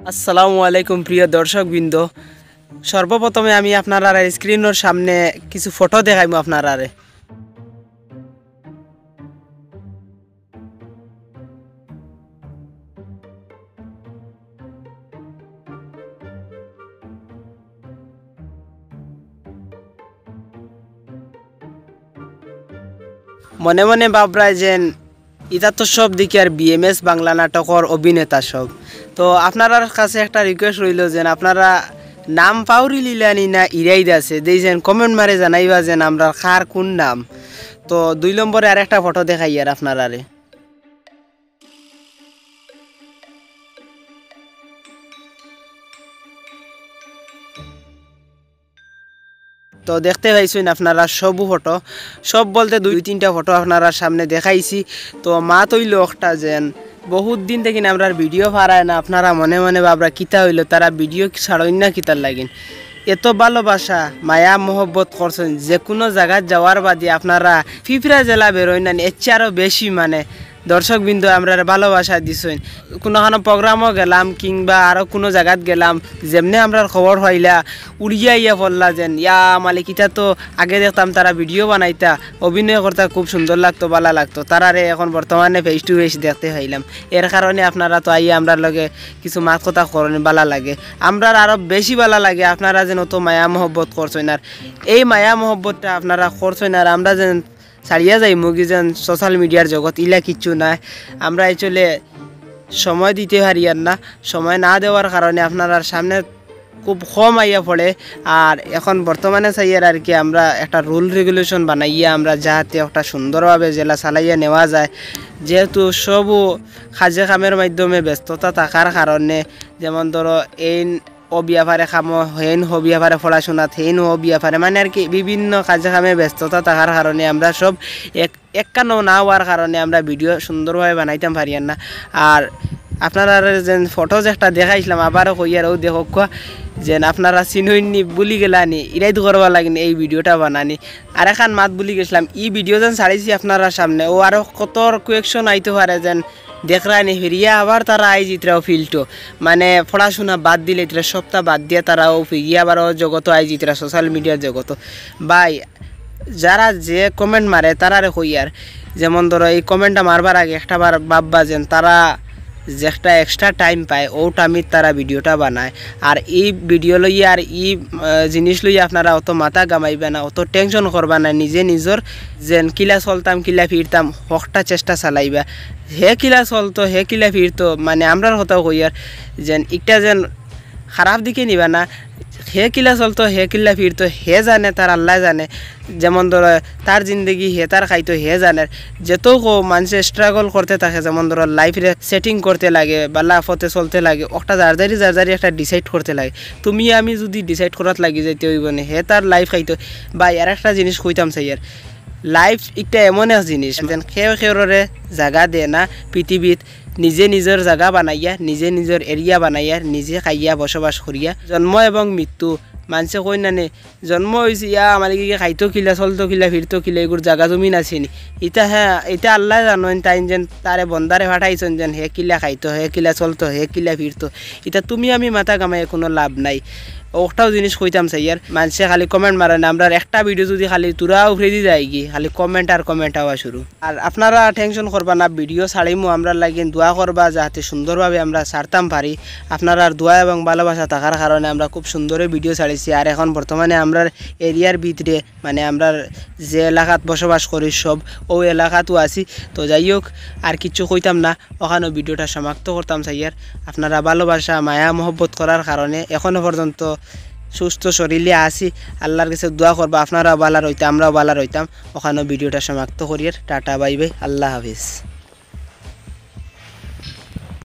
আসসালামু আলাইকুম প্রিয় দর্শকবৃন্দ। সর্বপ্রথমে আমি আপনারা স্ক্রিনের সামনে কিছু ফটো দেখাইব আপনারা। মনে মনে ভাবরায় যেন এটা তো সব দিকে আর বিএমএস বাংলা নাটকের অভিনেতা সব। তো আপনার কাছে একটা রিকোয়েস্ট রইল যেন আপনারা নাম পাউরি লিলানি না ইরাই আছে যেন কমেন্ট মারে জানাইবা যেন আমরা কার কোন নাম। তো 2 নম্বরে আর একটা ফটো দেখাই আর আপনারা। তো দেখতে পাইছেন আপনারা সবু ফটো, সব বলতে 2-3টা ফটো আপনারা সামনে দেখাইছি। তো মা তৈল একটা যেন বহুত দিন থেকে আমরা ভিডিও পারায় না, আপনারা মনে মনে ভাবরা কিতা হইল তারা ভিডিও ছাড়ই না কিতার লাগিন। এত ভালোবাসা মায়া মোহব্বত করছেন, যে কোনো জায়গায় যাওয়ার বাদে আপনারা ফিফরা জেলা বেরোয় না এর চেয়ে আরও বেশি দর্শকবৃন্দ আমরা ভালোবাসা দিছেন। কোনো প্রোগ্রামও গেলাম কিংবা আরও কোনো জায়গাত গেলাম, যেমনি আমরা খবর হইলা উড়িয়া ইয়া পড়লা যেন ইয়া মালিকিটা তো আগে দেখতাম তারা ভিডিও বানাইতা, অভিনয় করতে খুব সুন্দর লাগতো, ভালো লাগতো, তারারে এখন বর্তমানে ফেস টু ফেস দেখতে হইলাম। এর কারণে আপনারা তো আইয়া আমরা লগে কিছু মাত কথা করেন, ভালো লাগে, আমরা আরও বেশি ভালো লাগে আপনারা যেন তো মায়া মহব্বত করছেন। আর এই মায়া মহব্বতটা আপনারা করছেন আর আমরা যেন ছাড়িয়া যাই মুগি যেন সোশ্যাল মিডিয়ার জগৎ ইলা কিচ্ছু নাই, আমরা চলে সময় দিতে পারি আর না, সময় না দেওয়ার কারণে আপনার সামনে খুব কম আইয়া পড়ে। আর এখন বর্তমানে চাইয়ার আর কি আমরা একটা রুল রেগুলেশন বানাইয়া আমরা যাতে একটা সুন্দরভাবে জেলা চালাইয়া নেওয়া যায়, যেহেতু সবও কাজে কামের মাধ্যমে ব্যস্ততা থাকার কারণে, যেমন ধরো এই ও বিয়াফারে খামো হেন হো বিয়াফারে পড়াশোনাত হেন ও বিয়াফারে আর কি বিভিন্ন কাজে কামে ব্যস্ততা থাকার কারণে আমরা সব একখানো না হওয়ার কারণে আমরা ভিডিও সুন্দরভাবে বানাইতাম পারি না। আর আপনারা যেন ফটোজ একটা দেখাইছিলাম আবারও কইয়ার ও দেখো যেন আপনারা চিনইনি বুলি গেলানি ইরাই তো করবা লাগেনি এই ভিডিওটা বানানি। আর এখন মাত বুলি গেছিলাম এই ভিডিও যেন ছাড়িয়েছি আপনারা সামনে, ও আরও কত কোয়েকশন আইতে পারে যেন দেখরানি ফিরিয়া আবার তারা আইজ ইতরাও ফিল্টো পড়াশোনা বাদ দিলে ইতরা সপ্তাহ বাদ দিয়ে তারাও ফিরিয়া আবার জগত আইজ ইতরা সোশ্যাল মিডিয়ার জগত। ভাই যারা যে কমেন্ট মারে তারারে কইয়ার যেমন ধরো এই কমেন্টটা মারবার আগে একটাবার ভাববা যেন তারা যে একটা এক্সট্রা টাইম পায় ও টাইমে তারা ভিডিওটা বানায়। আর এই ভিডিও লইয়া আর এই জিনিস লইয়া আপনারা অত মাথা গামাইবে না, অত টেনশন করবা না, নিজে নিজের যেন কিলা চলতাম কিলা ফিরতাম হকটা চেষ্টা চালাইবা। হে কিলা চলতো হে কিলা ফিরতো আমরার কথাও কইয়ার যেন একটা যেন খারাপ দিকে নিবা না, হে কিলা চলতো হে কিলা ফিরতো হে জানে, তার আল্লাহ জানে। যেমন ধরো তার জিন্দগি হে তার খাইতো হে জানে। যেত মানুষে স্ট্রাগল করতে থাকে, যেমন ধরো লাইফে সেটিং করতে লাগে বা লাফতে চলতে লাগে, একটা জারজারি একটা ডিসাইড করতে লাগে। তুমি আমি যদি ডিসাইড করাত লাগি যাইতে হইব না, হে তার লাইফ খাইতো। বা আর একটা জিনিস কইতাম চাইয়ার, লাইফ একটা এমন এক জিনিস যেন খেয়ে জায়গা দেয় না পৃথিবীত, নিজে নিজের জায়গা বানাইয়া নিজে নিজের এরিয়া বানাইয়া নিজে খাইয়া বসবাস করিয়া। জন্ম এবং মৃত্যু মানুষে কই না নে জন্ম হয়েছে ইয়া আমার কি খাইতো কিলা চলতো কিলা ফিরতো কিলা এগুলো জায়গা জমিন আছেনি, এটা হ্যাঁ এটা আল্লাহ জানেন। তাই যেন তারে বন্দারে ফাটাইছেন যেন হে কিলা খাইতো হে কিলা চলতো হে কিলা ফিরতো, এটা তুমি আমি মাথা কামাই কোনো লাভ নাই। ওটাও জিনিস কইতাম চাইয়ার মানুষে খালি কমেন্ট মারে না, আমরা একটা ভিডিও যদি খালি তুরা উফরে দিয়ে যাই কি খালি কমেন্ট আর কমেন্ট হওয়া শুরু। আর আপনারা টেনশন করবা না, ভিডিও ছাড়িমু আমরা লাগিন দোয়া করবা যাতে সুন্দরভাবে আমরা ছাড়তাম পারি। আপনারা দোয়া এবং ভালোবাসা থাকার কারণে আমরা খুব সুন্দর ভিডিও ছাড়িছি। আর এখন বর্তমানে আমরা এরিয়ার ভিতরে আমরা যে এলাকাত বসবাস করি সব ও এলাকাতেও আছি। তো যাই হোক আর কিছু কইতাম না, ওখানেও ভিডিওটা সমাপ্ত করতাম চাইয়ার। আপনারা ভালোবাসা মায়া মহব্বত করার কারণে এখনও পর্যন্ত সুস্থ শরীরে আছি, আল্লাহর কাছে দোয়া করবা আপনারাও ভালো রইতাম আমরাও ভালো রইতাম। ওখানেও ভিডিওটা সমাপ্ত করিয়ার টাটা বাই বাই, আল্লাহ হাফিজ।